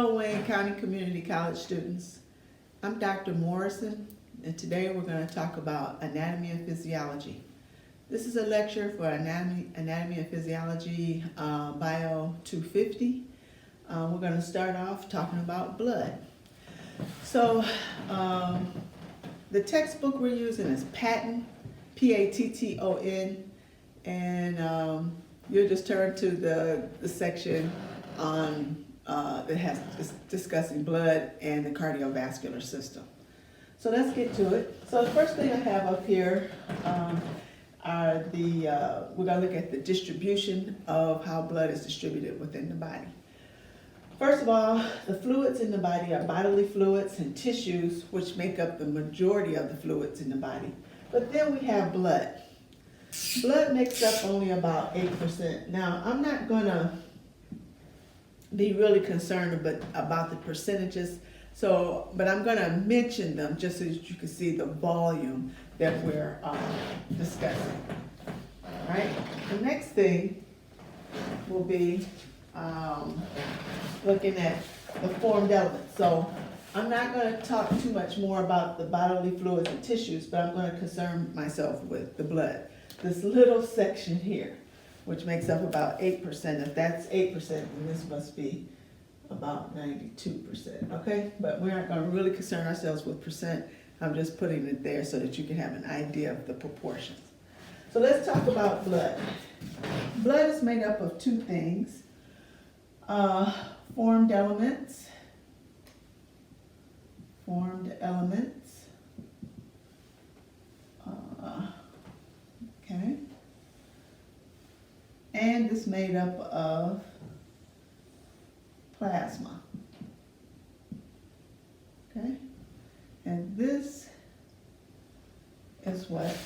Hello, Wayne County Community College students. I'm Dr. Morrison, and today we're going to talk about anatomy and physiology. This is a lecture for anatomy and physiology, Bio 250. We're going to start off talking about blood. So, the textbook we're using is Patton, P-A-T-T-O-N, and you'll just turn to the section on that has discussing blood and the cardiovascular system. So let's get to it. So the first thing I have up here are we're going to look at the distribution of how blood is distributed within the body. First of all, the fluids in the body are bodily fluids and tissues, which make up the majority of the fluids in the body. But then we have blood. Blood makes up only about 8%. Now, I'm not going to be really concerned about the percentages, but I'm going to mention them just so that you can see the volume that we're discussing. All right. The next thing will be looking at the formed elements. So I'm not going to talk too much more about the bodily fluids and tissues, but I'm going to concern myself with the blood. This little section here, which makes up about 8%. If that's 8%, then this must be about 92%, okay? But we aren't going to really concern ourselves with percent. I'm just putting it there so that you can have an idea of the proportions. So let's talk about blood. Blood is made up of two things, formed elements, okay? And it's made up of plasma, okay? And this is what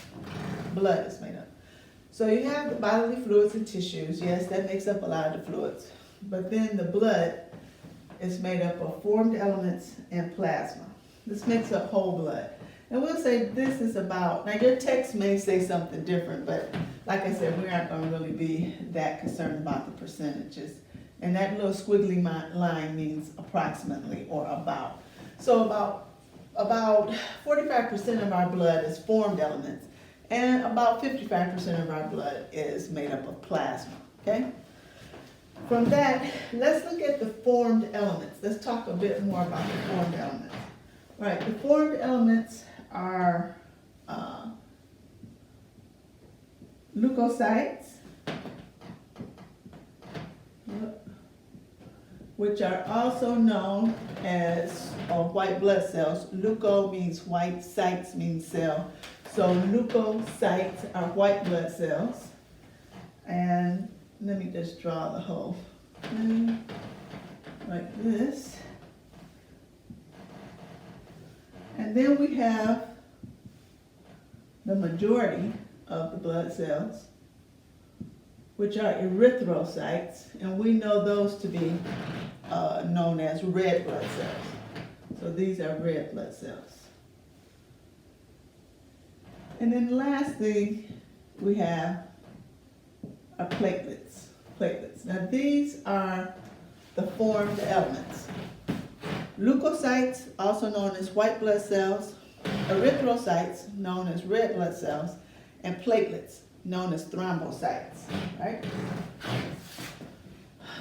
blood is made of. So you have the bodily fluids and tissues. Yes, that makes up a lot of the fluids. But then the blood is made up of formed elements and plasma. This makes up whole blood. And we'll say this is about, now your text may say something different, but like I said, we aren't going to really be that concerned about the percentages. And that little squiggly line means approximately or about. So about 45% of our blood is formed elements, and about 55% of our blood is made up of plasma, okay? From that, let's look at the formed elements. Let's talk a bit more about the formed elements. All right, the formed elements are leukocytes, which are also known as white blood cells. Leuko means white, cytes means cell. So leukocytes are white blood cells. And let me just draw the whole thing like this. And then we have the majority of the blood cells, which are erythrocytes, and we know those to be known as red blood cells. So these are red blood cells. And then the last thing we have are platelets. Now these are the formed elements. Leukocytes, also known as white blood cells, erythrocytes, known as red blood cells, and platelets, known as thrombocytes, right?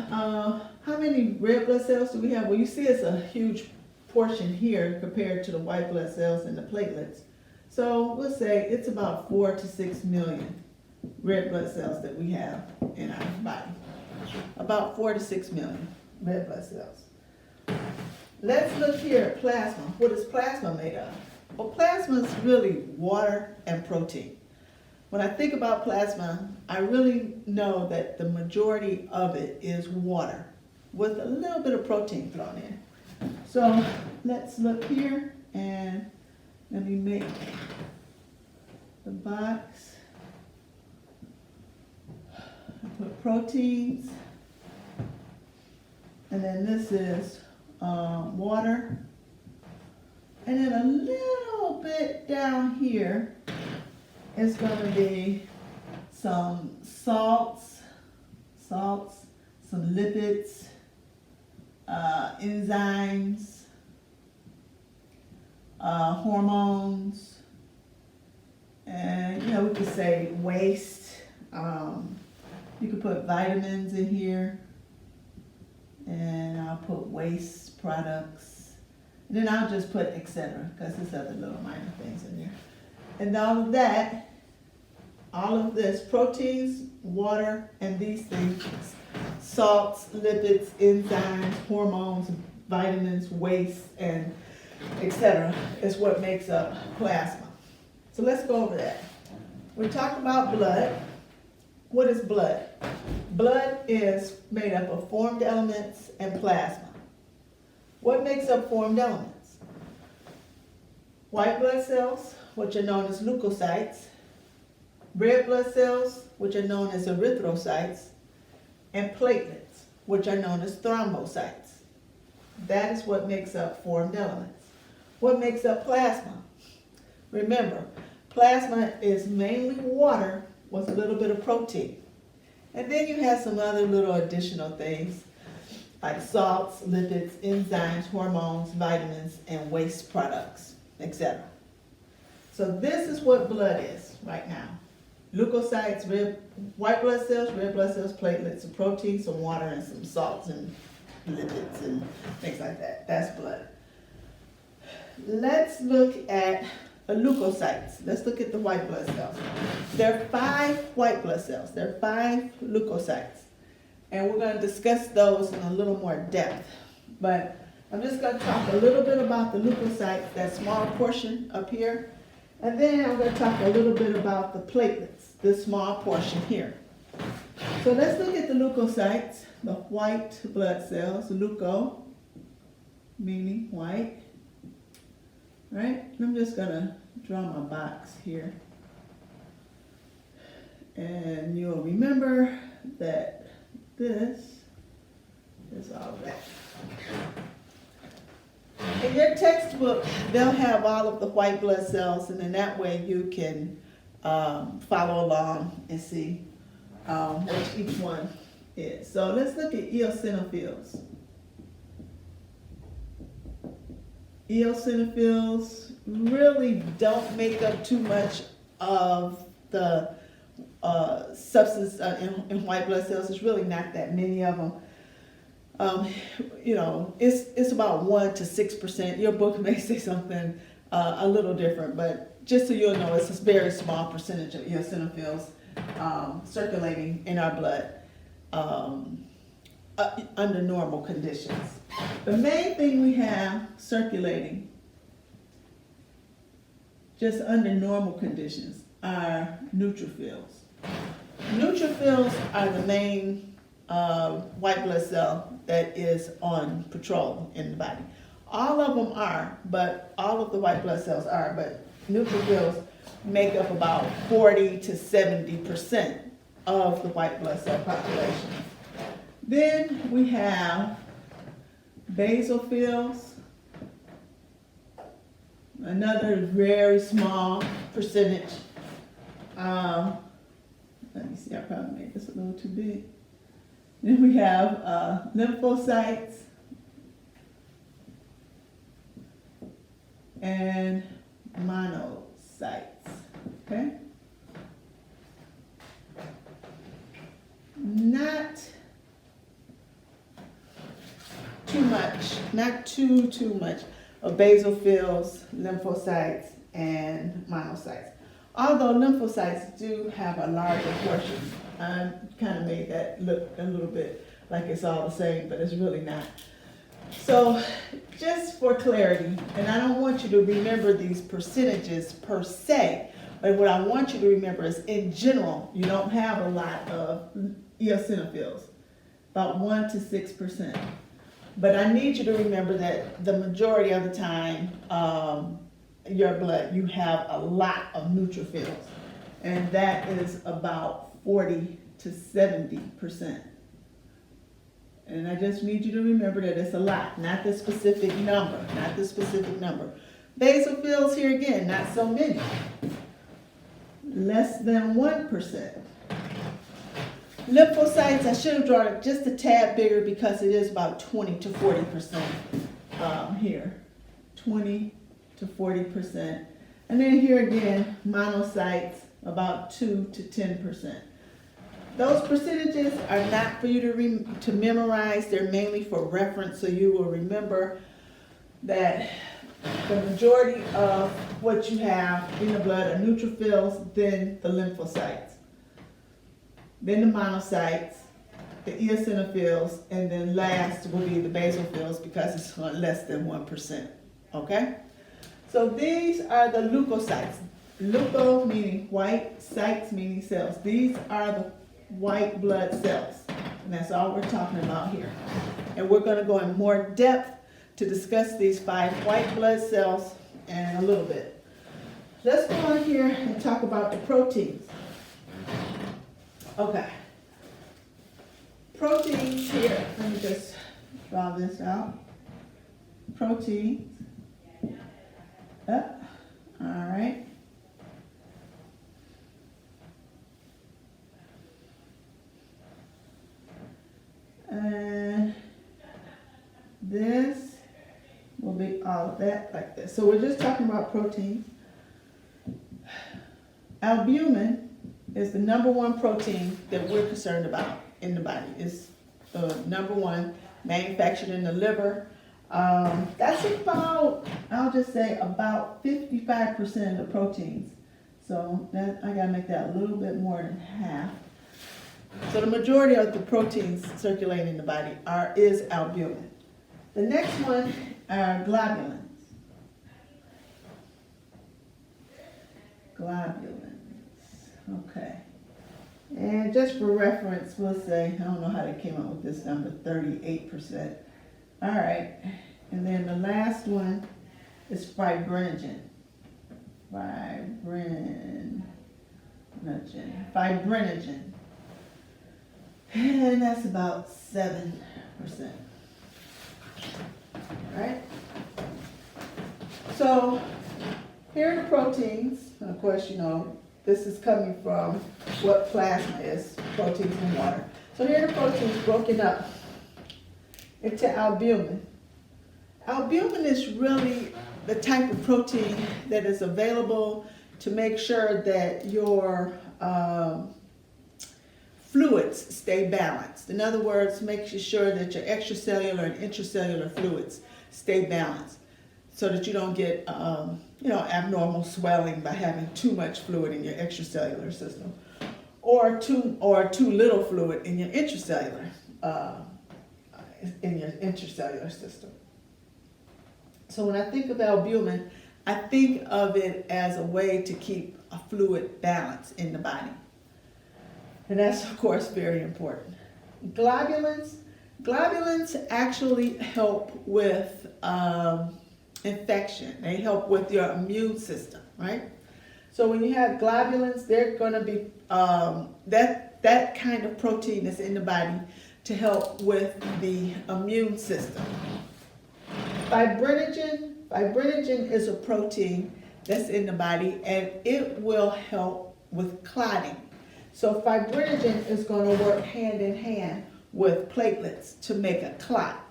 How many red blood cells do we have? Well, you see it's a huge portion here compared to the white blood cells and the platelets. So we'll say it's about 4 to 6 million red blood cells that we have in our body. About 4 to 6 million red blood cells. Let's look here at plasma. What is plasma made of? Well, plasma is really water and protein. When I think about plasma, I really know that the majority of it is water with a little bit of protein thrown in. So let's look here and let me make the box. I put proteins, and then this is water, and then a little bit down here is going to be some salts, some lipids, enzymes, hormones, and we could say waste. You could put vitamins in here, and I'll put waste products, and then I'll just put etc. because there's other little minor things in there. And all of this, proteins, water, and these things, salts, lipids, enzymes, hormones, vitamins, waste, and etc. is what makes up plasma. So let's go over that. We talked about blood. What is blood? Blood is made up of formed elements and plasma. What makes up formed elements? White blood cells, which are known as leukocytes, red blood cells, which are known as erythrocytes, and platelets, which are known as thrombocytes. That is what makes up formed elements. What makes up plasma? Remember, plasma is mainly water with a little bit of protein. And then you have some other little additional things like salts, lipids, enzymes, hormones, vitamins, and waste products, etc. So this is what blood is right now. Leukocytes, white blood cells, red blood cells, platelets, some protein, some water, and some salts and lipids and things like that. That's blood. Let's look at leukocytes. Let's look at the white blood cells. There are 5 white blood cells. There are 5 leukocytes. And we're going to discuss those in a little more depth. But I'm just going to talk a little bit about the leukocytes, that small portion up here. And then I'm going to talk a little bit about the platelets, this small portion here. So let's look at the leukocytes, the white blood cells, leuko, meaning white. Right? I'm just going to draw my box here. And you'll remember that this is all of that. In your textbook, they'll have all of the white blood cells, and in that way you can follow along and see what each one is. So let's look at eosinophils. Eosinophils really don't make up too much of the substance in white blood cells. There's really not that many of them. It's about 1 to 6%. Your book may say something a little different, but just so you'll know, it's a very small percentage of eosinophils circulating in our blood under normal conditions. The main thing we have circulating just under normal conditions are neutrophils. Neutrophils are the main white blood cell that is on patrol in the body. All of them are, but all of the white blood cells are, but neutrophils make up about 40 to 70% of the white blood cell population. Then we have basophils, another very small percentage. Let me see, I probably made this a little too big. Then we have lymphocytes and monocytes, okay? Not too much, not too much of basophils, lymphocytes, and monocytes. Although lymphocytes do have a larger portion. I kind of made that look a little bit like it's all the same, but it's really not. So just for clarity, and I don't want you to remember these percentages per se, but what I want you to remember is in general, you don't have a lot of eosinophils, about 1 to 6%. But I need you to remember that the majority of the time, your blood, you have a lot of neutrophils, and that is about 40 to 70%. And I just need you to remember that it's a lot, not the specific number, Basophils here again, not so many. Less than 1%. Lymphocytes, I should have drawn it just a tad bigger because it is about 20 to 40% here. 20 to 40%. And then here again, monocytes, about 2 to 10%. Those percentages are not for you to memorize. They're mainly for reference, so you will remember that the majority of what you have in the blood are neutrophils, then the lymphocytes, then the monocytes, the eosinophils, and then last will be the basophils because it's less than 1%. Okay? So these are the leukocytes. Leuko meaning white, cytes meaning cells. These are the white blood cells. And that's all we're talking about here. And we're going to go in more depth to discuss these 5 white blood cells in a little bit. Let's go on here and talk about the proteins. Okay. Proteins here. Let me just draw this out. Proteins. Up. All right. And this will be all of that like this. So we're just talking about proteins. Albumin is the number 1 protein that we're concerned about in the body. It's the number 1 manufactured in the liver. That's about, I'll just say about 55% of the proteins. So that I gotta make that a little bit more than half. So the majority of the proteins circulating in the body is albumin. The next one are globulins. Globulins. Okay. And just for reference, we'll say, I don't know how they came up with this number, 38%. All right. And then the last one is fibrinogen. Fibrinogen. And that's about 7%. All right? So here are the proteins. Of course, you know, this is coming from what plasma is, proteins in water. So here are the proteins broken up into albumin. Albumin is really the type of protein that is available to make sure that your fluids stay balanced. In other words, makes you sure that your extracellular and intracellular fluids stay balanced so that you don't get abnormal swelling by having too much fluid in your extracellular system or too little fluid in your intracellular system. So when I think of albumin, I think of it as a way to keep a fluid balance in the body. And that's, of course, very important. Globulins actually help with infection. They help with your immune system, right? So when you have globulins, they're going to be that kind of protein that's in the body to help with the immune system. Fibrinogen is a protein that's in the body, and it will help with clotting. So fibrinogen is going to work hand in hand with platelets to make a clot.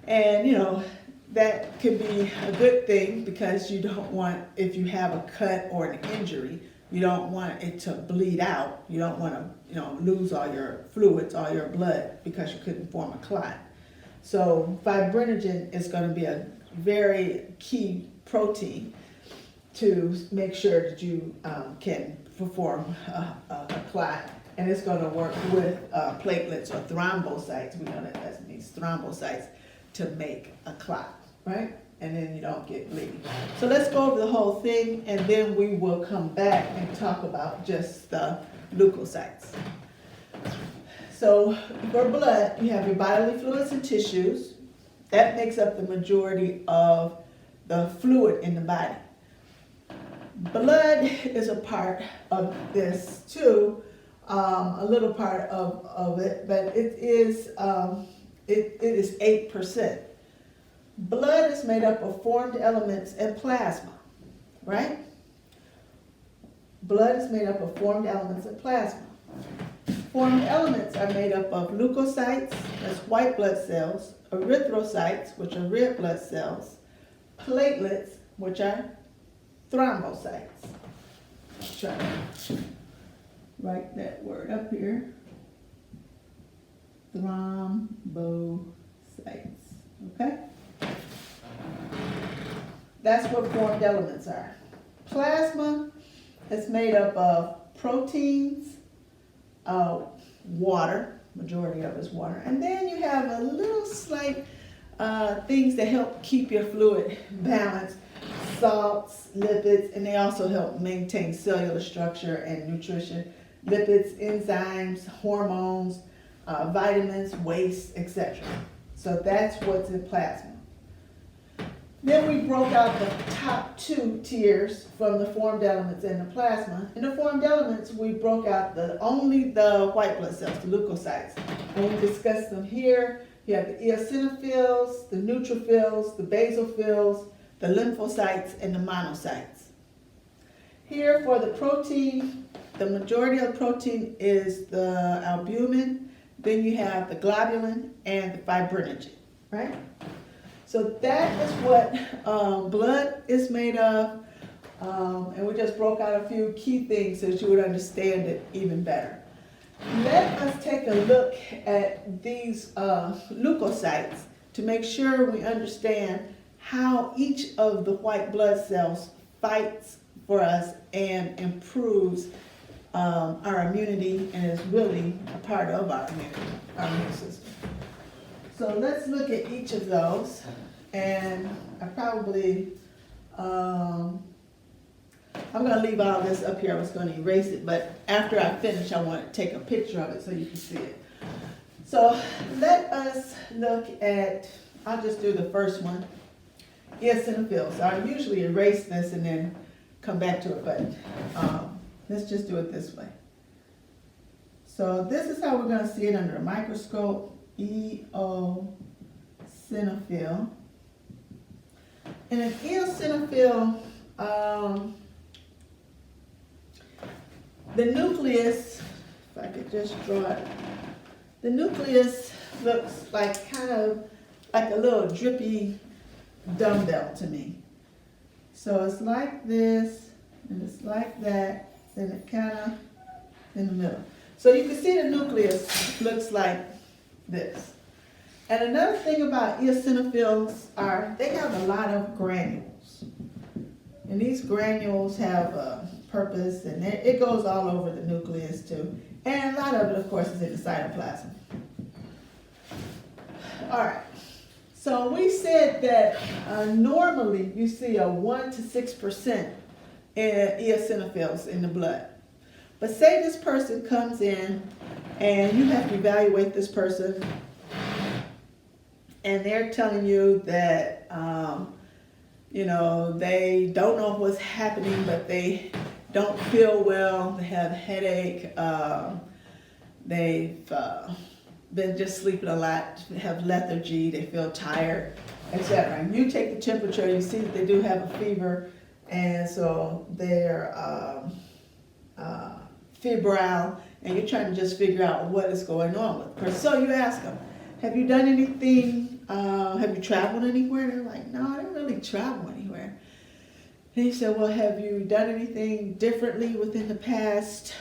And, you know, that could be a good thing because you don't want, if you have a cut or an injury, you don't want it to bleed out. You don't want to, lose all your fluids, all your blood because you couldn't form a clot. So fibrinogen is going to be a very key protein to make sure that you can perform a clot, and it's going to work with platelets or thrombocytes. We know that means thrombocytes to make a clot, right? And then you don't get bleeding. So let's go over the whole thing, and then we will come back and talk about just the leukocytes. So for blood, you have your bodily fluids and tissues. That makes up the majority of the fluid in the body. Blood is a part of this too, a little part of it, but it is 8%. Blood is made up of formed elements and plasma, right? Blood is made up of formed elements and plasma. Formed elements are made up of leukocytes, that's white blood cells, erythrocytes, which are red blood cells, platelets, which are thrombocytes. Let's try to write that word up here. Thrombocytes, okay? That's what formed elements are. Plasma is made up of proteins, water, majority of it is water, and then you have a little slight things that help keep your fluid balanced, salts, lipids, and they also help maintain cellular structure and nutrition, lipids, enzymes, hormones, vitamins, waste, etc. So that's what's in plasma. Then we broke out the top two tiers from the formed elements and the plasma. In the formed elements, we broke out only the white blood cells, the leukocytes. And we discussed them here. You have the eosinophils, the neutrophils, the basophils, the lymphocytes, and the monocytes. Here for the protein, the majority of the protein is the albumin. Then you have the globulin and the fibrinogen, right? So that is what blood is made of, and we just broke out a few key things so that you would understand it even better. Let us take a look at these leukocytes to make sure we understand how each of the white blood cells fights for us and improves our immunity and is really a part of our immune system. So let's look at each of those, and I probably, I'm going to leave all this up here. I was going to erase it, but after I finish, I want to take a picture of it so you can see it. So let us look at, I'll just do the first one, eosinophils. I usually erase this and then come back to it, but let's just do it this way. So this is how we're going to see it under a microscope. Eosinophil. And an eosinophil, the nucleus, if I could just draw it, the nucleus looks like kind of like a little drippy dumbbell to me. So it's like this, and it's like that, and it kind of in the middle. So you can see the nucleus looks like this. And another thing about eosinophils are they have a lot of granules. And these granules have a purpose, and it goes all over the nucleus too. And a lot of it, of course, is in the cytoplasm. All right. So we said that normally you see a 1 to 6% eosinophils in the blood. But say this person comes in and you have to evaluate this person, and they're telling you that, they don't know what's happening, but they don't feel well, they have a headache, they've been just sleeping a lot, have lethargy, they feel tired, etc. And you take the temperature, you see that they do have a fever, and so they're febrile, and you're trying to just figure out what is going on with the person. So you ask them, have you done anything, have you traveled anywhere? They're like, no, I didn't really travel anywhere. And you said, well, have you done anything differently within the past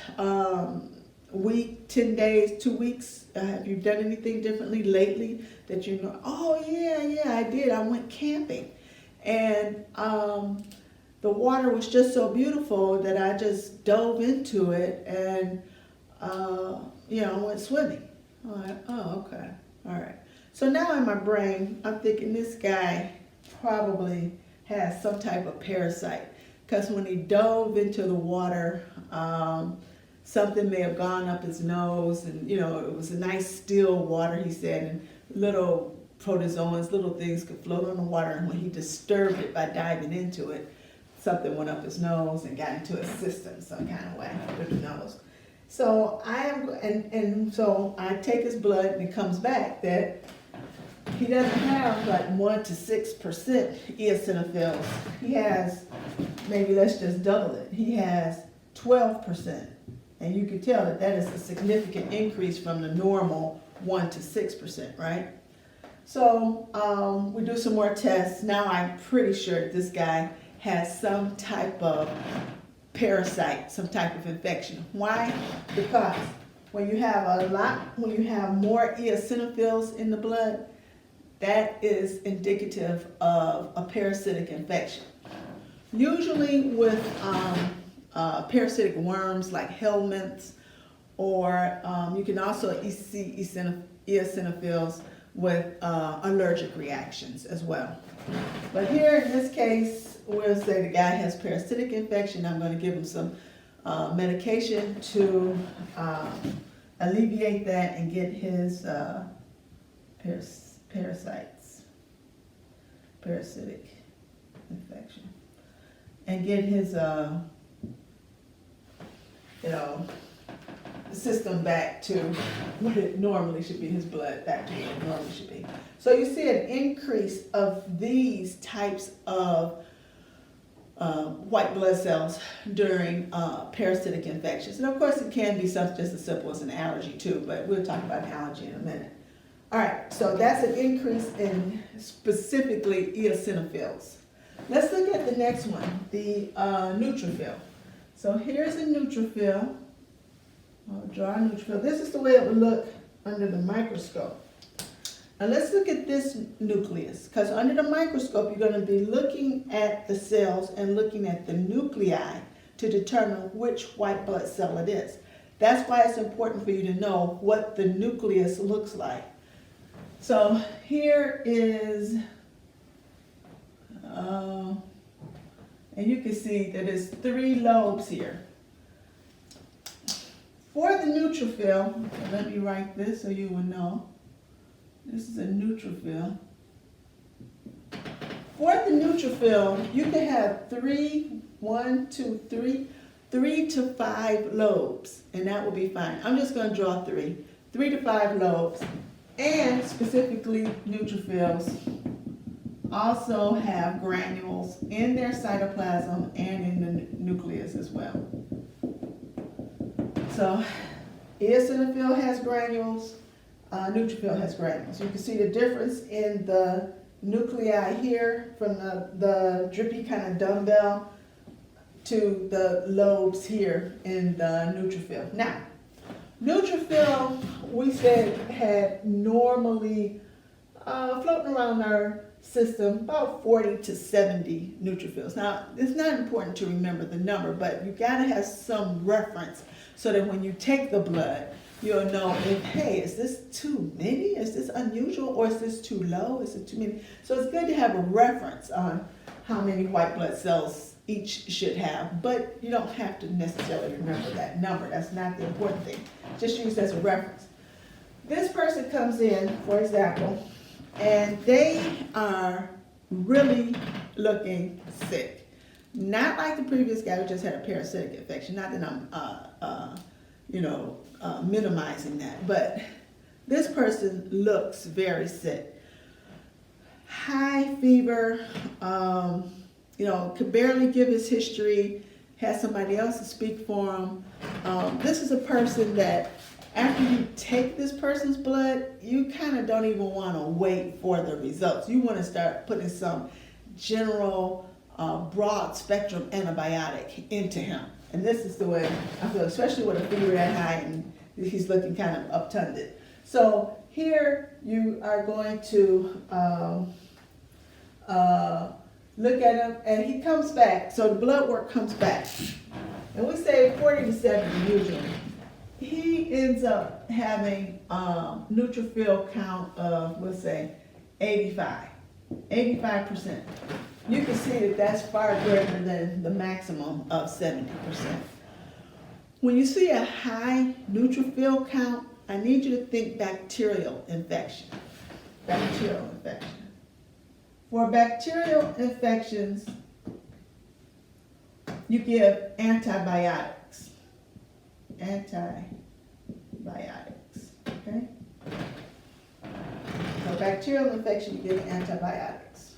week, 10 days, 2 weeks? Have you done anything differently lately that you know? Oh, yeah, I did. I went camping. And the water was just so beautiful that I just dove into it and, went swimming. I'm like, oh, okay. All right. So now in my brain, I'm thinking this guy probably has some type of parasite, because when he dove into the water, something may have gone up his nose, and it was a nice still water, he said, and little protozoans, little things could float on the water, and when he disturbed it by diving into it, something went up his nose and got into his system some kind of way through the nose. So so I take his blood, and it comes back that he doesn't have like 1 to 6% eosinophils. He has, maybe let's just double it. He has 12% And you can tell that that is a significant increase from the normal 1 to 6%, right? So we do some more tests. Now I'm pretty sure that this guy has some type of parasite, some type of infection. Why? Because when you have more eosinophils in the blood, that is indicative of a parasitic infection. Usually with parasitic worms like helminths, or you can also see eosinophils with allergic reactions as well. But here in this case, we'll say the guy has parasitic infection. I'm going to give him some medication to alleviate that and get his parasitic infection, and get his system back to what it normally should be, his blood back to what it normally should be. So you see an increase of these types of white blood cells during parasitic infections. And of course it can be something just as simple as an allergy too, but we'll talk about an allergy in a minute. All right, so that's an increase in specifically eosinophils. Let's look at the next one, the neutrophil. So here's a neutrophil. I'll draw a neutrophil. This is the way it would look under the microscope. Now let's look at this nucleus, because under the microscope you're going to be looking at the cells and looking at the nuclei to determine which white blood cell it is. That's why it's important for you to know what the nucleus looks like. So here is, and you can see that there's 3 lobes here. For the neutrophil, let me write this so you will know. This is a neutrophil. For the neutrophil, you can have 3 to 5 lobes, and that will be fine. I'm just going to draw 3 to 5 lobes, and specifically neutrophils also have granules in their cytoplasm and in the nucleus as well. So eosinophil has granules, neutrophil has granules. You can see the difference in the nuclei here from the drippy kind of dumbbell to the lobes here in the neutrophil. Now, neutrophil, we said, had normally floating around our system about 40 to 70 neutrophils. Now, it's not important to remember the number, but you got to have some reference so that when you take the blood, you'll know if, hey, is this too many? Is this unusual? Or is this too low? Is it too many? So it's good to have a reference on how many white blood cells each should have, but you don't have to necessarily remember that number. That's not the important thing. Just use it as a reference. This person comes in, for example, and they are really looking sick. Not like the previous guy who just had a parasitic infection. Not that I'm, minimizing that, but this person looks very sick. High fever, could barely give his history, has somebody else to speak for him. This is a person that after you take this person's blood, you kind of don't even want to wait for the results. You want to start putting some general, broad spectrum antibiotic into him. And this is the way I feel, especially with a fever that high and he's looking kind of uptunded. So here you are going to look at him, and he comes back. So the blood work comes back. And we say 40 to 70 usually. He ends up having neutrophil count of, let's say, 85%. You can see that that's far greater than the maximum of 70%. When you see a high neutrophil count, I need you to think bacterial infection. Bacterial infection. For bacterial infections, you give antibiotics. Antibiotics, okay? So bacterial infection, you give antibiotics.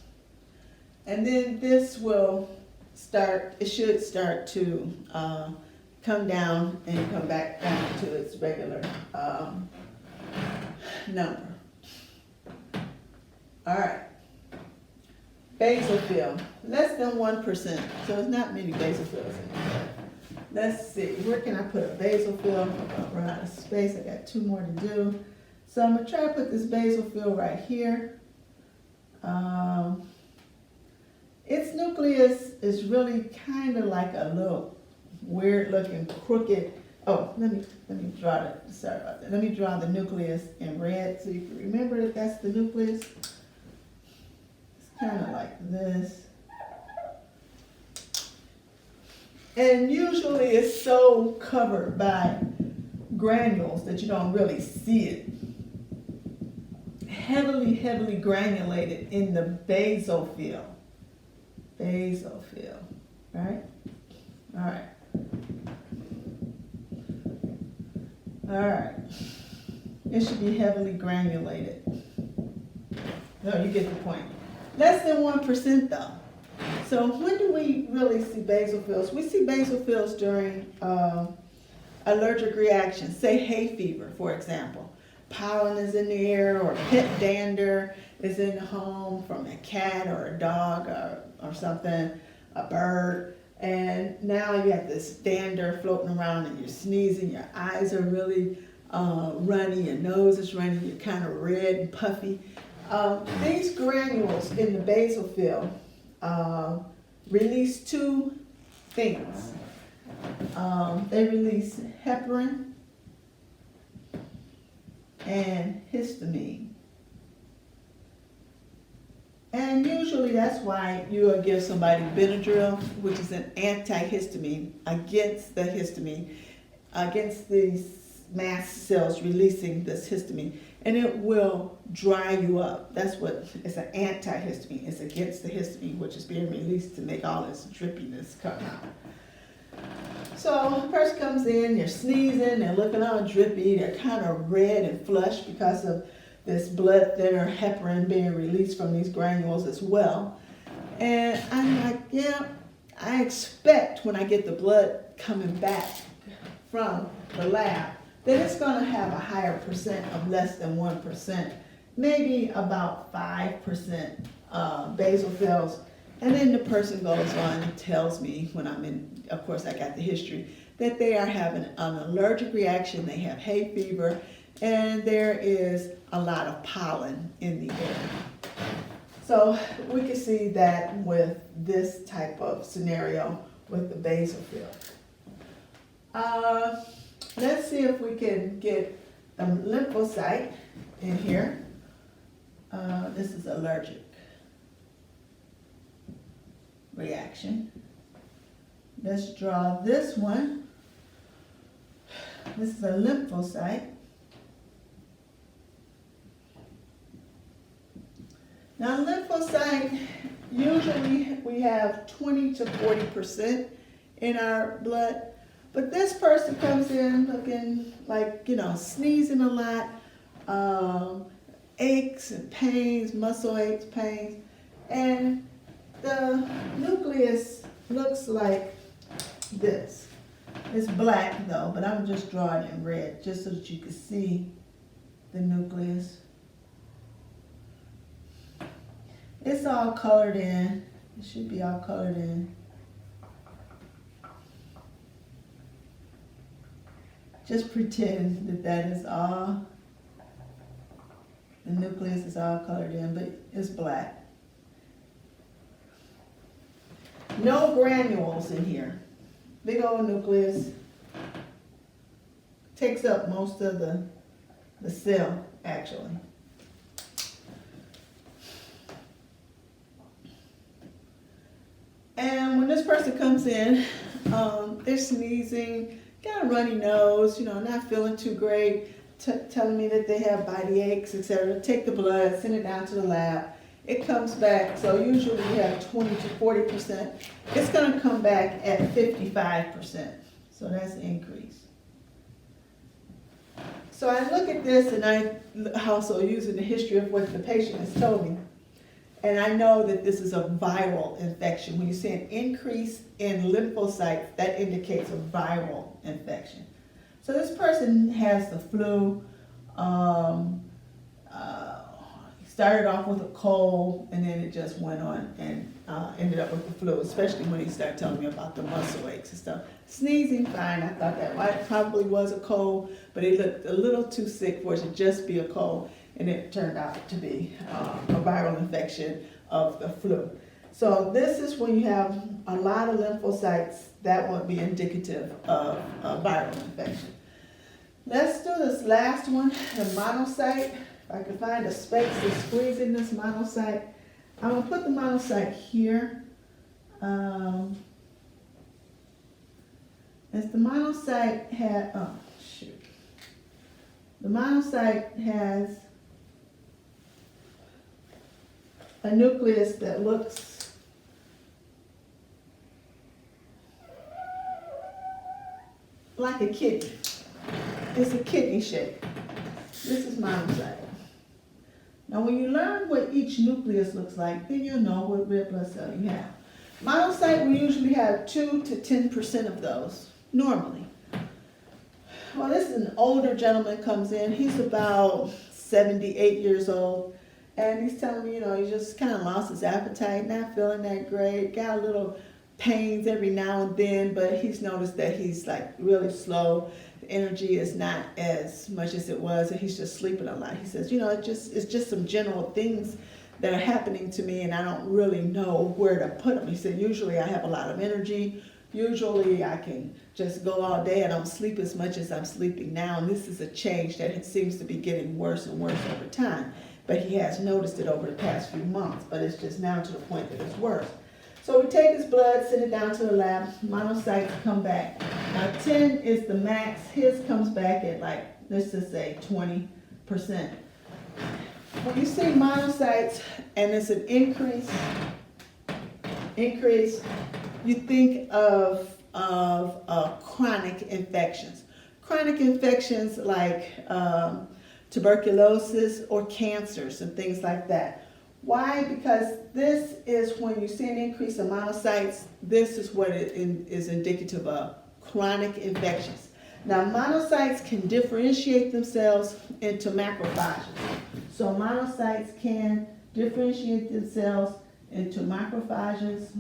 And then this will start, it should start to come down and come back down to its regular number. All right. Basophil, less than 1%. So it's not many basophils in there. Let's see, where can I put a basophil? I'm gonna run out of space. I got 2 more to do. So I'm gonna try to put this basophil right here. Its nucleus is really kind of like a little weird looking crooked. Oh, let me draw it. Sorry about that. Let me draw the nucleus in red so you can remember that that's the nucleus. It's kind of like this. And usually it's so covered by granules that you don't really see it. Heavily granulated in the basophil. Basophil, right? All right. All right. It should be heavily granulated. No, you get the point. Less than 1% though. So when do we really see basophils? We see basophils during allergic reactions, say hay fever, for example. Pollen is in the air, or pet dander is in the home from a cat or a dog or something, a bird. And now you have this dander floating around and you're sneezing, your eyes are really runny, your nose is runny, you're kind of red and puffy. These granules in the basophil release 2 things. They release heparin and histamine. And usually that's why you will give somebody Benadryl, which is an antihistamine against the histamine, against these mast cells releasing this histamine. And it will dry you up. That's what, it's an antihistamine. It's against the histamine, which is being released to make all this drippiness come out. So the person comes in, they're sneezing, they're looking all drippy, they're kind of red and flushed because of this blood thinner heparin being released from these granules as well. And I'm like, yeah, I expect when I get the blood coming back from the lab that it's going to have a higher percent of less than 1%, maybe about 5% basophils. And then the person goes on and tells me when I'm in, of course I got the history, that they are having an allergic reaction, they have hay fever, and there is a lot of pollen in the air. So we can see that with this type of scenario with the basophil. Let's see if we can get a lymphocyte in here. This is allergic reaction. Let's draw this one. This is a lymphocyte. Now lymphocyte, usually we have 20 to 40% in our blood, but this person comes in looking like, sneezing a lot, aches and pains, muscle aches, pains, and the nucleus looks like this. It's black though, but I'm just drawing it in red just so that you can see the nucleus. It's all colored in. It should be all colored in. Just pretend that that is all. The nucleus is all colored in, but it's black. No granules in here. Big old nucleus. Takes up most of the cell, actually. And when this person comes in, they're sneezing, got a runny nose, not feeling too great, telling me that they have body aches, etc. Take the blood, send it down to the lab. It comes back, so usually we have 20 to 40%. It's going to come back at 55%. So that's an increase. So I look at this and I also using the history of what the patient has told me. And I know that this is a viral infection. When you see an increase in lymphocytes, that indicates a viral infection. So this person has the flu. Started off with a cold, and then it just went on and ended up with the flu, especially when he started telling me about the muscle aches and stuff. Sneezing, fine. I thought that probably was a cold, but he looked a little too sick for it to just be a cold, and it turned out to be a viral infection of the flu. So this is when you have a lot of lymphocytes, that would be indicative of a viral infection. Let's do this last one, the monocyte. If I can find a space to squeeze in this monocyte, I'm going to put the monocyte here. As the monocyte the monocyte has a nucleus that looks like a kidney. It's a kidney shape. This is monocyte. Now when you learn what each nucleus looks like, then you'll know what red blood cell you have. Monocyte, we usually have 2 to 10% of those, normally. Well, this is an older gentleman comes in. He's about 78 years old. And he's telling me, he just kind of lost his appetite, not feeling that great, got a little pains every now and then, but he's noticed that he's like really slow. The energy is not as much as it was, and he's just sleeping a lot. He says, it's just some general things that are happening to me, and I don't really know where to put them. He said, usually I have a lot of energy. Usually I can just go all day. I don't sleep as much as I'm sleeping now, and this is a change that seems to be getting worse and worse over time. But he has noticed it over the past few months, but it's just now to the point that it's worse. So we take his blood, send it down to the lab, monocytes come back. Now 10 is the max, his comes back at let's just say 20%. When you see monocytes and it's an increase, you think of chronic infections. Chronic infections like tuberculosis or cancers and things like that. Why? Because this is when you see an increase in monocytes, this is what it is indicative of, chronic infections. Now monocytes can differentiate themselves into macrophages. So monocytes can differentiate themselves into macrophages,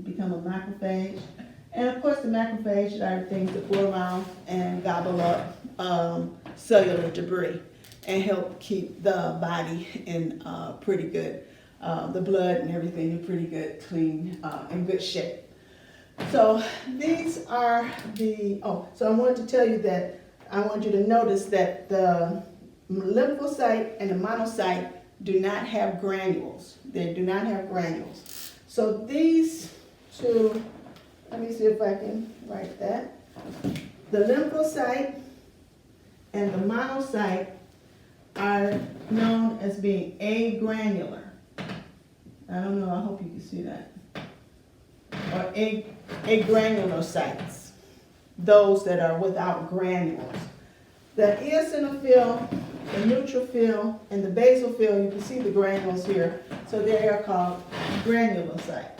become a macrophage. And of course the macrophages are the things that go around and gobble up cellular debris and help keep the body in pretty good, the blood and everything in pretty good, clean, in good shape. So these are so I wanted to tell you that, I want you to notice that the lymphocyte and the monocyte do not have granules. They do not have granules. So these two, let me see if I can write that. The lymphocyte and the monocyte are known as being agranular. I don't know, I hope you can see that. Or agranulocytes, those that are without granules. The eosinophil, the neutrophil, and the basophil, you can see the granules here, so they are called granulocytes.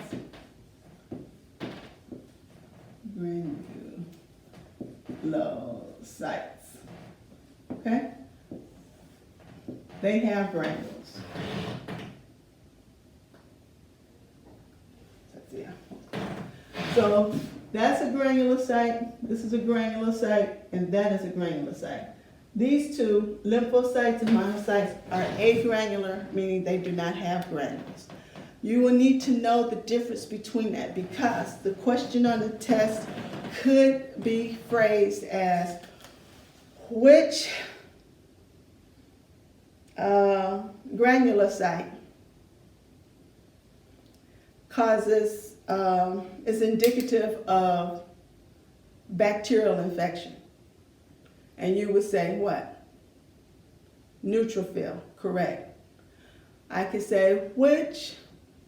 Granulocytes. Okay? They have granules. So that's a granulocyte, this is a granulocyte, and that is a granulocyte. These two, lymphocytes and monocytes, are agranular, meaning they do not have granules. You will need to know the difference between that, because the question on the test could be phrased as which granulocyte is indicative of bacterial infection. And you would say what? Neutrophil, correct. I could say which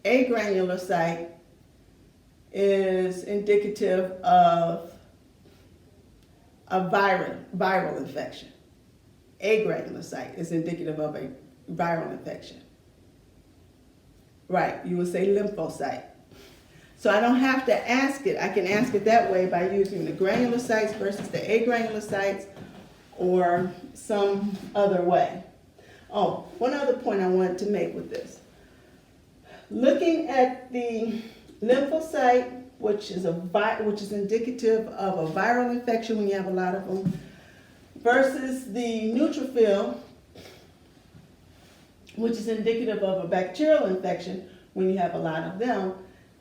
agranulocyte is indicative of a viral infection. Agranulocyte is indicative of a viral infection. Right, you would say lymphocyte. So I don't have to ask it. I can ask it that way by using the granulocytes versus the agranulocytes or some other way. Oh, one other point I wanted to make with this. Looking at the lymphocyte, which is indicative of a viral infection when you have a lot of them, versus the neutrophil, which is indicative of a bacterial infection when you have a lot of them,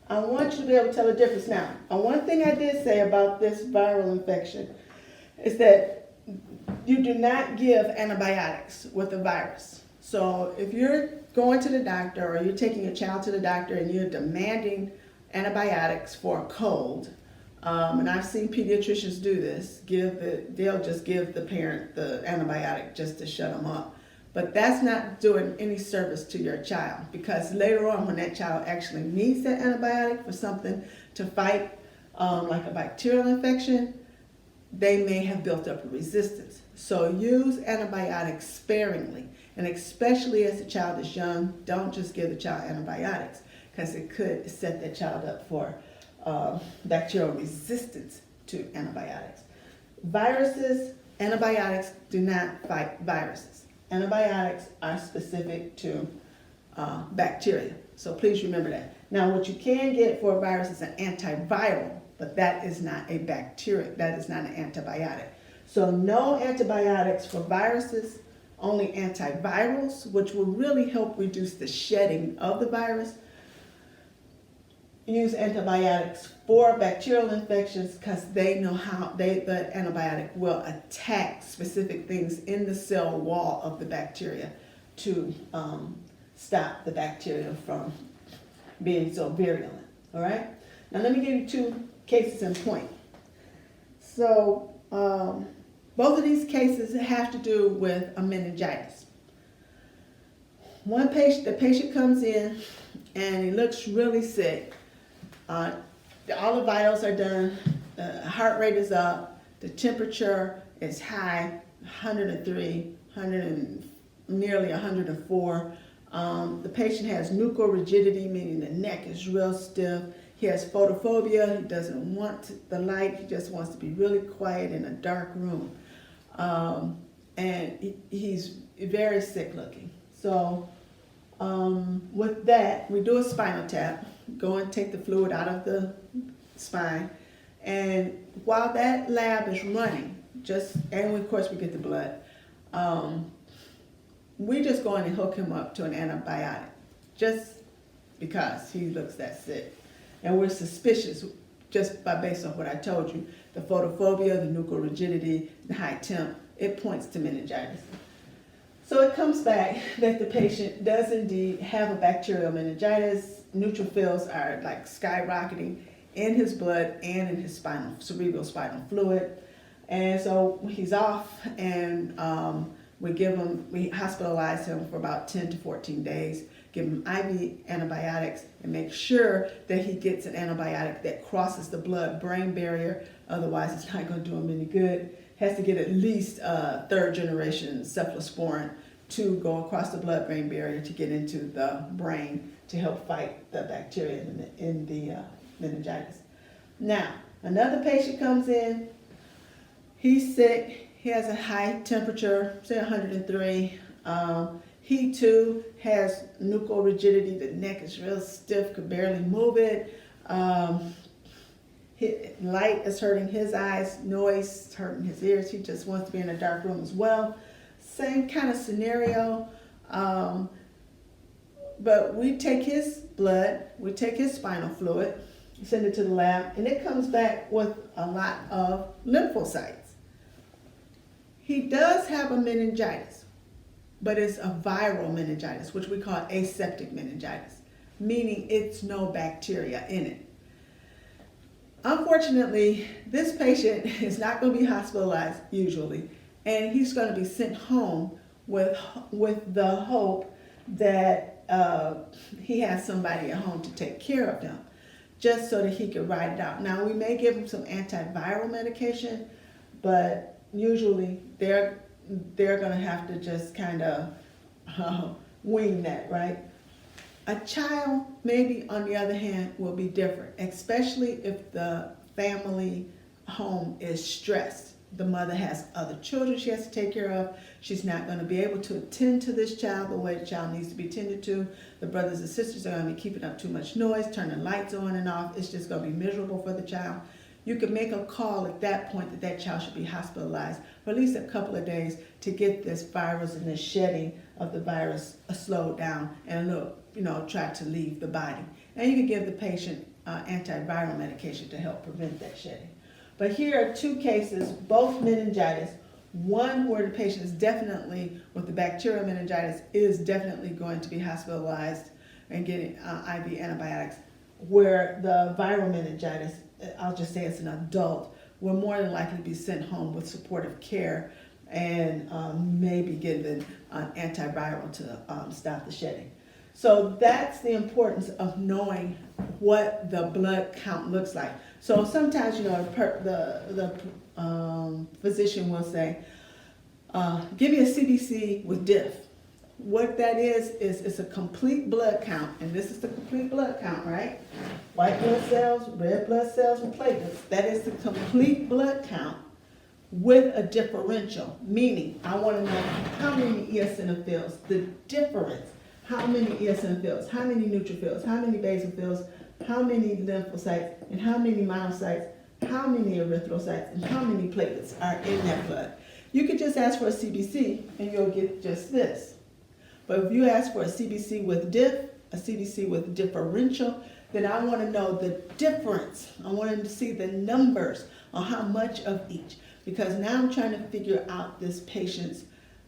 I want you to be able to tell the difference. Now, one thing I did say about this viral infection is that you do not give antibiotics with a virus. So if you're going to the doctor or you're taking a child to the doctor and you're demanding antibiotics for a cold, and I've seen pediatricians do this, they'll just give the parent the antibiotic just to shut them up. But that's not doing any service to your child, because later on when that child actually needs that antibiotic for something to fight like a bacterial infection, they may have built up a resistance. So use antibiotics sparingly, and especially as the child is young, don't just give the child antibiotics, because it could set that child up for bacterial resistance to antibiotics. Antibiotics do not fight viruses. Antibiotics are specific to bacteria. So please remember that. Now, what you can get for a virus is an antiviral, but that is not a bacteria. That is not an antibiotic. So no antibiotics for viruses, only antivirals, which will really help reduce the shedding of the virus. Use antibiotics for bacterial infections because they know how the antibiotic will attack specific things in the cell wall of the bacteria to stop the bacteria from being so virulent. All right. Now let me give you two cases in point. So both of these cases have to do with a meningitis. The patient comes in and he looks really sick. All the vitals are done, the heart rate is up, the temperature is high, 103, nearly 104. The patient has nuchorigidity, meaning the neck is real stiff. He has photophobia, he doesn't want the light, he just wants to be really quiet in a dark room. And he's very sick looking. So with that, we do a spinal tap, go and take the fluid out of the spine. And while that lab is running, of course we get the blood, we just go in and hook him up to an antibiotic, just because he looks that sick. And we're suspicious, just based on what I told you, the photophobia, the nuchorigidity, the high temp, it points to meningitis. So it comes back that the patient does indeed have a bacterial meningitis. Neutrophils are like skyrocketing in his blood and in his cerebral spinal fluid. And so he's off, and we hospitalize him for about 10 to 14 days, give him IV antibiotics, and make sure that he gets an antibiotic that crosses the blood-brain barrier. Otherwise, it's not going to do him any good. Has to get at least third generation cephalosporin to go across the blood-brain barrier to get into the brain to help fight the bacteria in the meningitis. Now, another patient comes in, he's sick, he has a high temperature, say 103. He too has nuchorigidity, the neck is real stiff, could barely move it. Light is hurting his eyes, noise is hurting his ears. He just wants to be in a dark room as well. Same kind of scenario, but we take his blood, we take his spinal fluid, send it to the lab, and it comes back with a lot of lymphocytes. He does have a meningitis, but it's a viral meningitis, which we call aseptic meningitis, meaning it's no bacteria in it. Unfortunately, this patient is not going to be hospitalized usually, and he's going to be sent home with the hope that he has somebody at home to take care of him, just so that he can ride it out. Now, we may give him some antiviral medication, but usually they're going to have to just kind of wing that, right? A child, maybe on the other hand, will be different, especially if the family home is stressed. The mother has other children she has to take care of. She's not going to be able to attend to this child the way the child needs to be tended to. The brothers and sisters are going to be keeping up too much noise, turning lights on and off. It's just going to be miserable for the child. You can make a call at that point that that child should be hospitalized for at least a couple of days to get this virus and the shedding of the virus slowed down and try to leave the body. And you can give the patient antiviral medication to help prevent that shedding. But here are two cases, both meningitis. One where the patient is definitely, with the bacterial meningitis, is definitely going to be hospitalized and getting IV antibiotics. Where the viral meningitis, I'll just say it's an adult, will more than likely be sent home with supportive care and maybe given an antiviral to stop the shedding. So that's the importance of knowing what the blood count looks like. So sometimes, the physician will say, give me a CBC with diff. What that is it's a complete blood count, and this is the complete blood count, right? White blood cells, red blood cells, and platelets. That is the complete blood count with a differential, meaning I want to know how many eosinophils, the difference. How many eosinophils, how many neutrophils, how many basophils, how many lymphocytes, and how many monocytes, how many erythrocytes, and how many platelets are in that blood. You could just ask for a CBC and you'll get just this. But if you ask for a CBC with diff, a CBC with differential, then I want to know the difference. I want to see the numbers on how much of each, because now I'm trying to figure out this patient's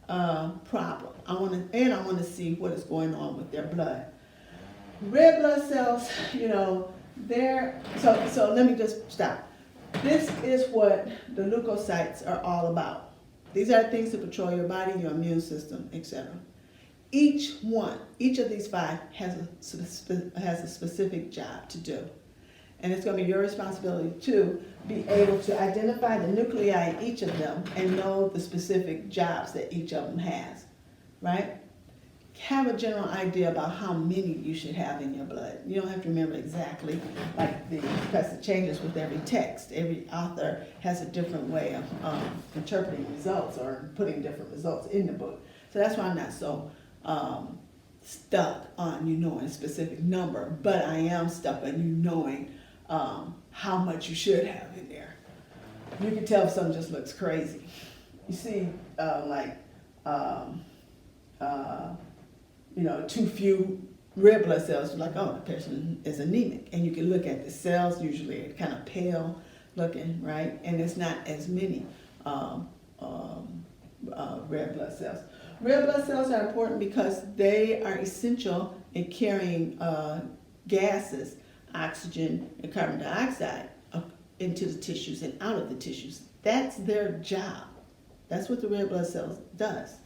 problem. I want to see what is going on with their blood. Red blood cells, so let me just stop. This is what the leukocytes are all about. These are things that patrol your body, your immune system, etc. Each of these five has a specific job to do. And it's going to be your responsibility to be able to identify the nuclei in each of them and know the specific jobs that each of them has, right? Have a general idea about how many you should have in your blood. You don't have to remember exactly, because it changes with every text. Every author has a different way of interpreting results or putting different results in the book. So that's why I'm not so stuck on you knowing a specific number, but I am stuck on you knowing how much you should have in there. You can tell if something just looks crazy. You see, too few red blood cells, you're like, oh, the person is anemic. And you can look at the cells, usually it's kind of pale looking, right? And it's not as many red blood cells. Red blood cells are important because they are essential in carrying gases, oxygen and carbon dioxide, into the tissues and out of the tissues. That's their job. That's what the red blood cells does.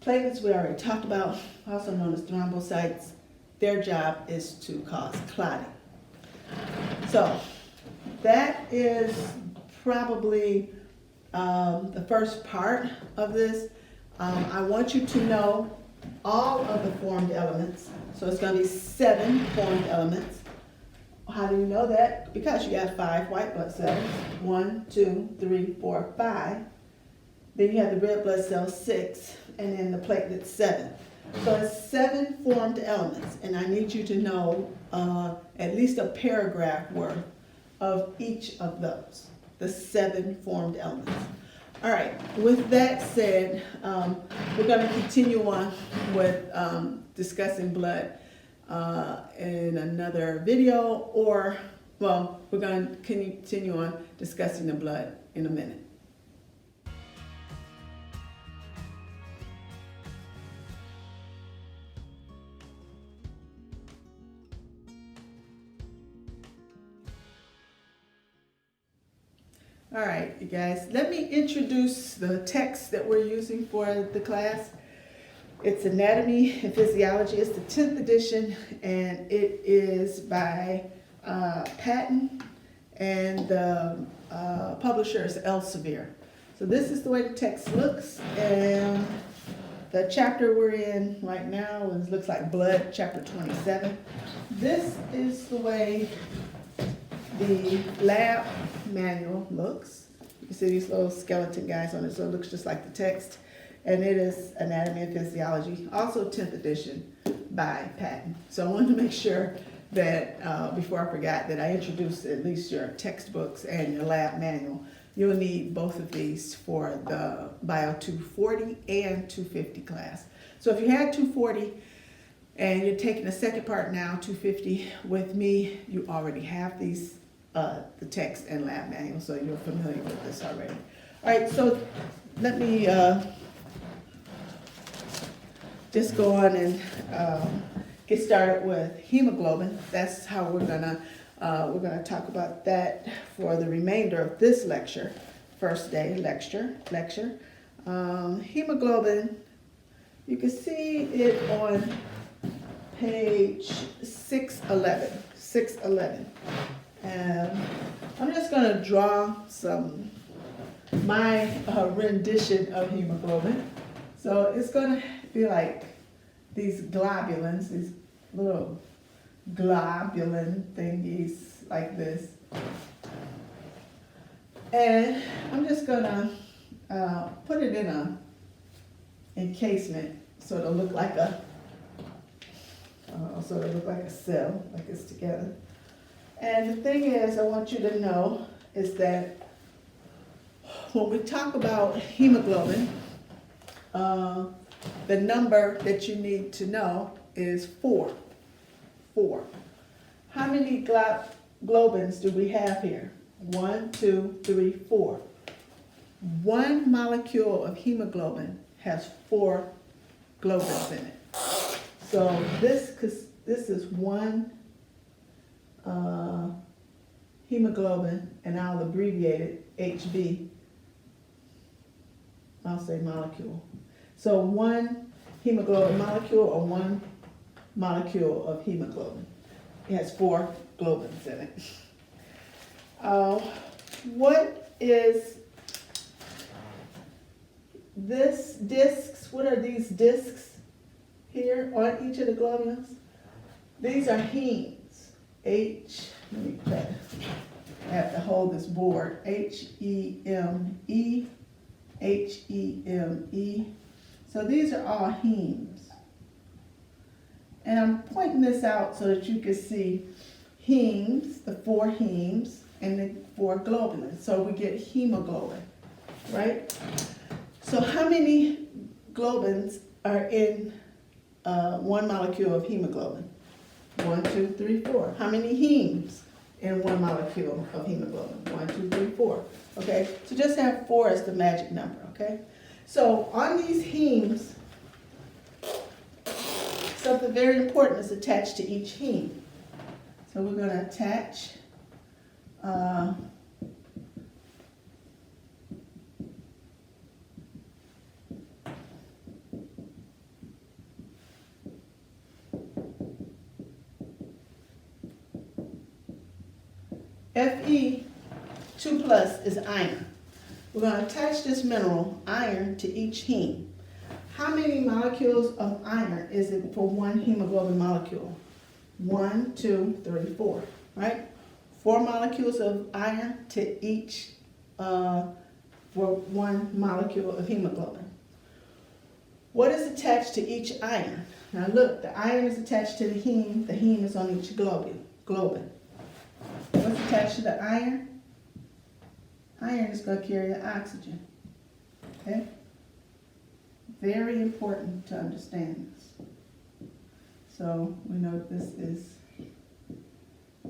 Platelets we already talked about, also known as thrombocytes. Their job is to cause clotting. So that is probably the first part of this. I want you to know all of the formed elements. So it's going to be 7 formed elements. How do you know that? Because you have 5 white blood cells. 1, 2, 3, 4, 5. Then you have the red blood cells, 6, and then the platelets, 7. So it's 7 formed elements, and I need you to know at least a paragraph worth of each of those, the 7 formed elements. All right, with that said, we're going to continue on with discussing blood in another video, or, well, we're going to continue on discussing the blood in a minute. All right, you guys, let me introduce the text that we're using for the class. It's Anatomy and Physiology. It's the 10th edition, and it is by Patton, and the publisher is Elsevier. So this is the way the text looks, and The chapter we're in right now looks like blood, chapter 27. This is the way the lab manual looks. You can see these little skeleton guys on it, so it looks just like the text. And it is Anatomy and Physiology, also 10th edition by Patton. So I wanted to make sure that before I forgot that I introduced at least your textbooks and your lab manual. You'll need both of these for the Bio 240 and 250 class. So if you had 240 and you're taking the second part now, 250 with me, you already have these, the text and lab manual, so you're familiar with this already. All right, so let me just go on and get started with hemoglobin. That's how we're gonna talk about that for the remainder of this lecture, first day lecture. Hemoglobin, you can see it on page 611. And I'm just gonna draw my rendition of hemoglobin. So it's gonna be like these globulins, these little globulin thingies like this. And I'm just gonna put it in a encasement so it'll look like a cell, like it's together. And the thing is, I want you to know is that when we talk about hemoglobin, the number that you need to know is 4. 4. How many globins do we have here? 1, 2, 3, 4. One molecule of hemoglobin has 4 globins in it. So this is one hemoglobin, and I'll abbreviate it HB. I'll say molecule. So one hemoglobin molecule or one molecule of hemoglobin. It has 4 globins in it. What is this discs? What are these discs here on each of the globules? These are hemes. Let me try. I have to hold this board. H-E-M-E, H-E-M-E. So these are all hemes. And I'm pointing this out so that you can see hemes, the 4 hemes, and the 4 globulins. So we get hemoglobin, right? So how many globins are in one molecule of hemoglobin? 1, 2, 3, 4. How many hemes in one molecule of hemoglobin? 1, 2, 3, 4. Okay, so just have 4 as the magic number, okay? So on these hemes, something very important is attached to each heme. So we're going to attach Fe 2+ is iron. We're going to attach this mineral, iron, to each heme. How many molecules of iron is it for one hemoglobin molecule? 1, 2, 3, 4, right? 4 molecules of iron to each for one molecule of hemoglobin. What is attached to each iron? Now look, the iron is attached to the heme is on each globin. What's attached to the iron? Iron is going to carry the oxygen, okay? Very important to understand this. So we know this is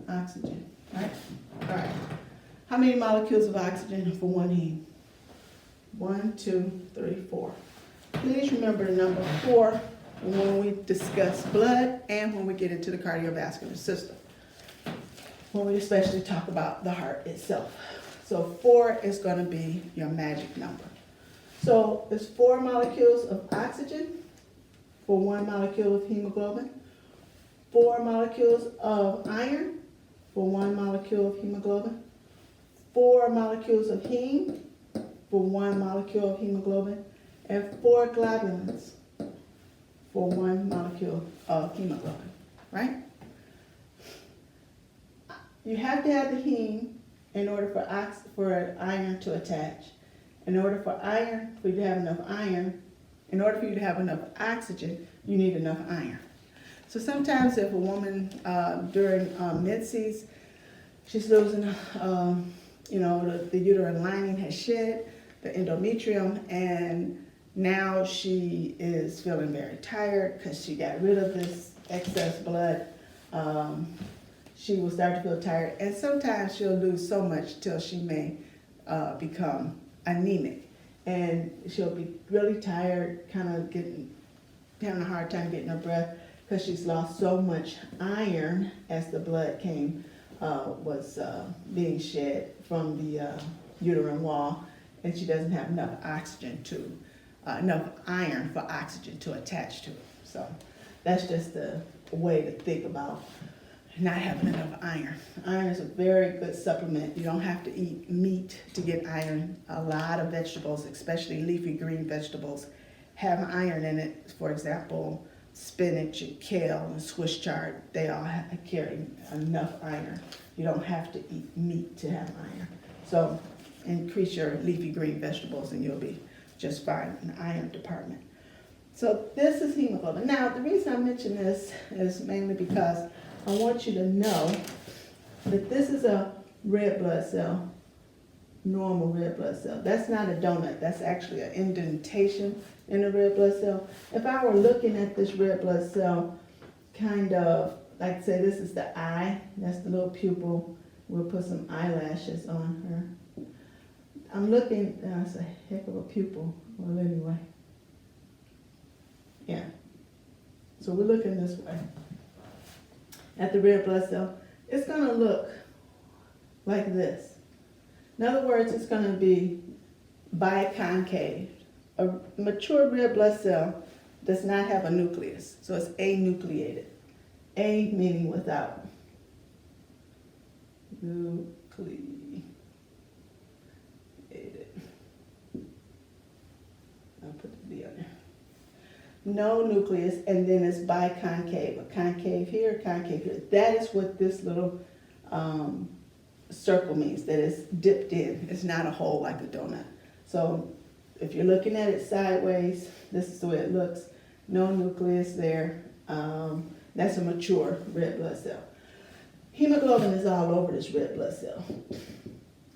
oxygen, right? All right. How many molecules of oxygen for one heme? 1, 2, 3, 4. Please remember the number 4 when we discuss blood and when we get into the cardiovascular system, when we especially talk about the heart itself. So 4 is going to be your magic number. So it's 4 molecules of oxygen for one molecule of hemoglobin, 4 molecules of iron for one molecule of hemoglobin, 4 molecules of heme for one molecule of hemoglobin, and 4 globulins for 1 molecule of hemoglobin, right? You have to have the heme in order for iron to attach. In order for you to have enough iron, in order for you to have enough oxygen, you need enough iron. So sometimes if a woman during menses, she's losing, the uterine lining has shed, the endometrium, and now she is feeling very tired because she got rid of this excess blood. She will start to feel tired, and sometimes she'll lose so much till she may become anemic, and she'll be really tired, kind of having a hard time getting her breath because she's lost so much iron as the blood was being shed from the uterine wall, and she doesn't have enough enough iron for oxygen to attach to it. So that's just a way to think about not having enough iron. Iron is a very good supplement. You don't have to eat meat to get iron. A lot of vegetables, especially leafy green vegetables, have iron in it. For example, spinach and kale and Swiss chard, they all carry enough iron. You don't have to eat meat to have iron. So increase your leafy green vegetables and you'll be just fine in the iron department. So this is hemoglobin. Now, the reason I mention this is mainly because I want you to know that this is a red blood cell, normal red blood cell. That's not a donut. That's actually an indentation in the red blood cell. If I were looking at this red blood cell, kind of, like say this is the eye, that's the little pupil. We'll put some eyelashes on her. I'm looking, that's a heck of a pupil. Well, anyway. Yeah. So we're looking this way at the red blood cell. It's going to look like this. In other words, it's going to be biconcave. A mature red blood cell does not have a nucleus, so it's anucleated. A meaning without. Nucleated. I'll put the D on there. No nucleus, and then it's biconcave. A concave here, concave here. That is what this little circle means, that it's dipped in. It's not a hole like a donut. So if you're looking at it sideways, this is the way it looks. No nucleus there. That's a mature red blood cell. Hemoglobin is all over this red blood cell.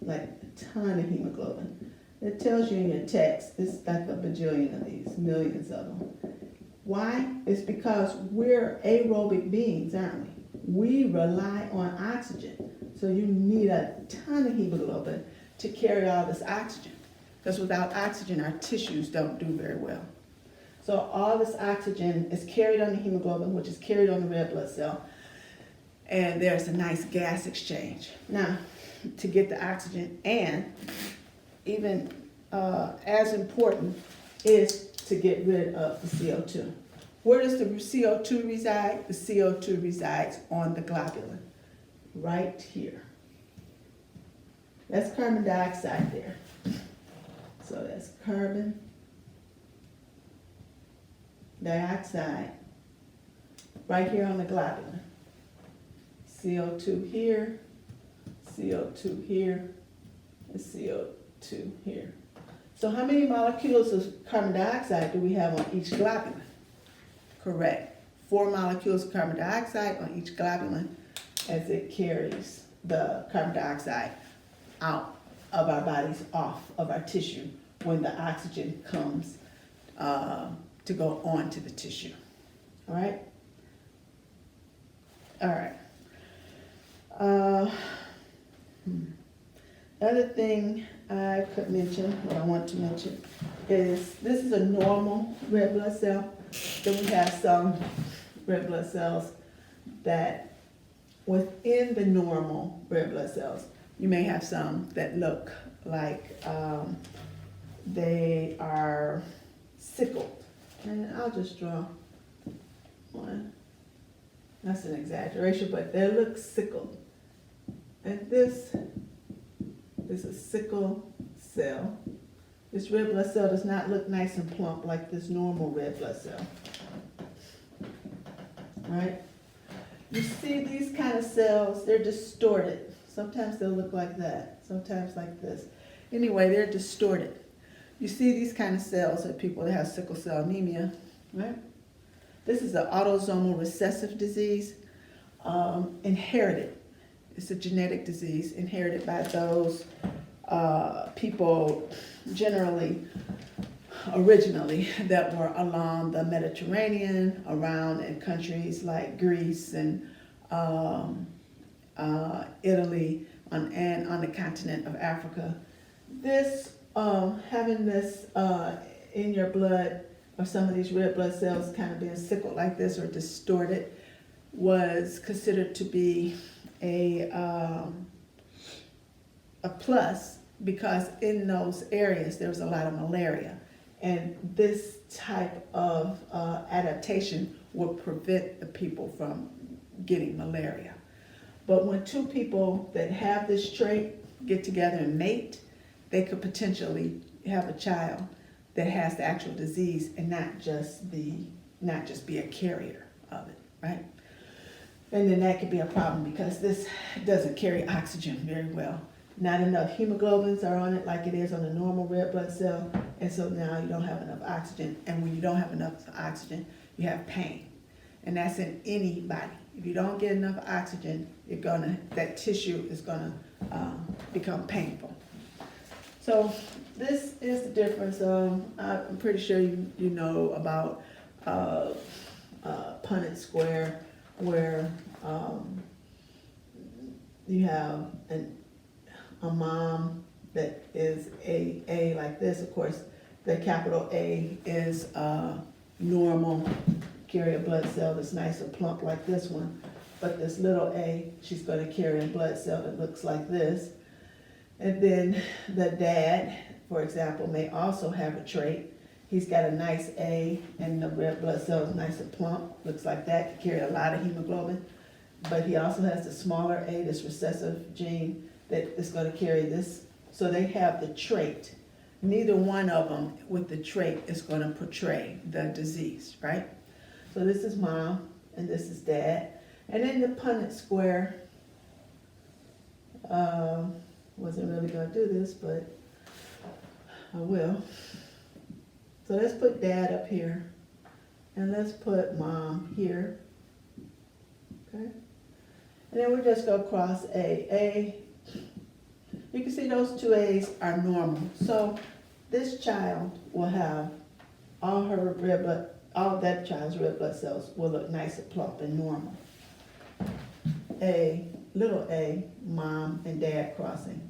Like a ton of hemoglobin. It tells you in your text, it's like a bajillion of these, millions of them. Why? It's because we're aerobic beings, aren't we? We rely on oxygen. So you need a ton of hemoglobin to carry all this oxygen. Because without oxygen, our tissues don't do very well. So all this oxygen is carried on the hemoglobin, which is carried on the red blood cell. And there's a nice gas exchange. Now, to get the oxygen, and even as important is to get rid of the CO2. Where does the CO2 reside? The CO2 resides on the globulin, right here. That's carbon dioxide there. So that's carbon dioxide right here on the globulin. CO2 here, CO2 here, and CO2 here. So how many molecules of carbon dioxide do we have on each globulin? Correct. 4 molecules of carbon dioxide on each globulin as it carries the carbon dioxide out of our bodies, off of our tissue when the oxygen comes to go onto the tissue. All right? All right. Other thing I could mention, what I want to mention, is this is a normal red blood cell. Then we have some red blood cells that within the normal red blood cells, you may have some that look like they are sickled. And I'll just draw one. That's an exaggeration, but they look sickled. And this is a sickle cell. This red blood cell does not look nice and plump like this normal red blood cell. right? You see these kind of cells, they're distorted. Sometimes they'll look like that, sometimes like this. Anyway, they're distorted. You see these kind of cells in people that have sickle cell anemia, right? This is an autosomal recessive disease, inherited. It's a genetic disease inherited by those people generally, originally, that were along the Mediterranean, around in countries like Greece and Italy, and on the continent of Africa. This, having this in your blood, or some of these red blood cells kind of being sickled like this or distorted, was considered to be a plus, because in those areas there was a lot of malaria, and this type of adaptation would prevent the people from getting malaria. But when two people that have this trait get together and mate, they could potentially have a child that has the actual disease and not just be a carrier of it, right? And then that could be a problem because this doesn't carry oxygen very well. Not enough hemoglobins are on it like it is on a normal red blood cell, and so now you don't have enough oxygen. And when you don't have enough oxygen, you have pain. And that's in anybody. If you don't get enough oxygen, that tissue is gonna become painful. So this is the difference. I'm pretty sure you know about Punnett square, where you have a mom that is A like this. Of course, the capital A is normal, carry a blood cell that's nice and plump like this one. But this little a, she's going to carry a blood cell that looks like this. And then the dad, for example, may also have a trait. He's got a nice A, and the red blood cell is nice and plump, looks like that, can carry a lot of hemoglobin. But he also has the smaller A, this recessive gene, that is going to carry this. So they have the trait. Neither one of them with the trait is going to portray the disease, right? So this is mom, and this is dad. And in the Punnett square, wasn't really going to do this, but I will. So let's put dad up here, and let's put mom here, okay? And then we're just going to cross A. You can see those two A's are normal. So this child will have all that child's red blood cells will look nice and plump and normal. Little a, mom and dad crossing.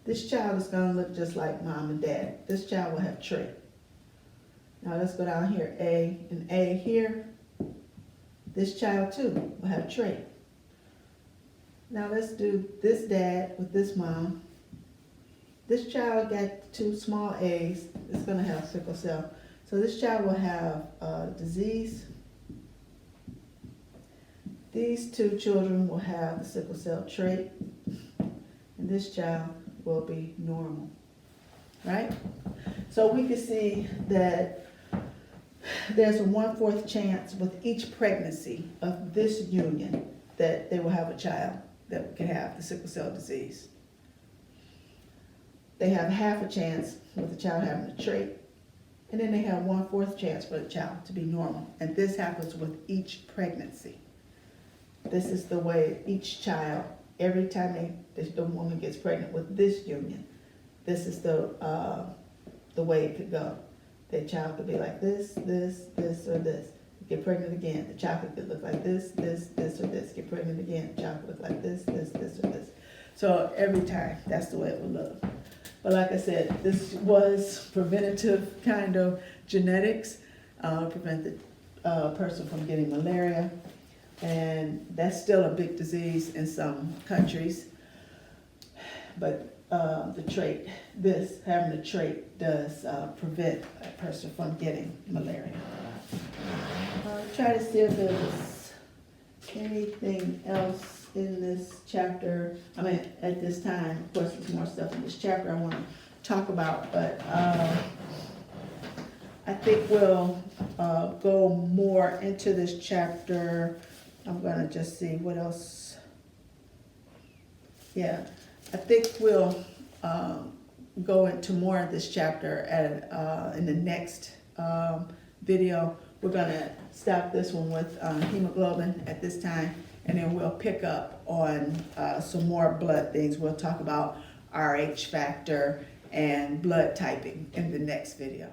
This child is going to look just like mom and dad. This child will have trait. Now let's go down here, A and A here. This child too will have trait. Now let's do this dad with this mom. This child got two small A's. It's going to have sickle cell. So this child will have disease. These two children will have the sickle cell trait. And this child will be normal, right? So we can see that there's a 1/4 chance with each pregnancy of this union that they will have a child that can have the sickle cell disease. They have half a chance with the child having a trait, and then they have 1/4 chance for the child to be normal. And this happens with each pregnancy. This is the way each child, every time the woman gets pregnant with this union, this is the way it could go. The child could be like this, or this. Get pregnant again. The child could look like this, or this. Get pregnant again. The child could look like this, or this. So every time, that's the way it would look. But like I said, this was preventative kind of genetics, prevent the person from getting malaria. And that's still a big disease in some countries. But the trait, having the trait does prevent a person from getting malaria. Try to see if there's anything else in this chapter. I mean, at this time, of course, there's more stuff in this chapter I want to talk about, but I think we'll go more into this chapter I'm gonna just see what else. Yeah, I think we'll go into more of this chapter in the next video. We're gonna stop this one with hemoglobin at this time, and then we'll pick up on some more blood things. We'll talk about RH factor and blood typing in the next video.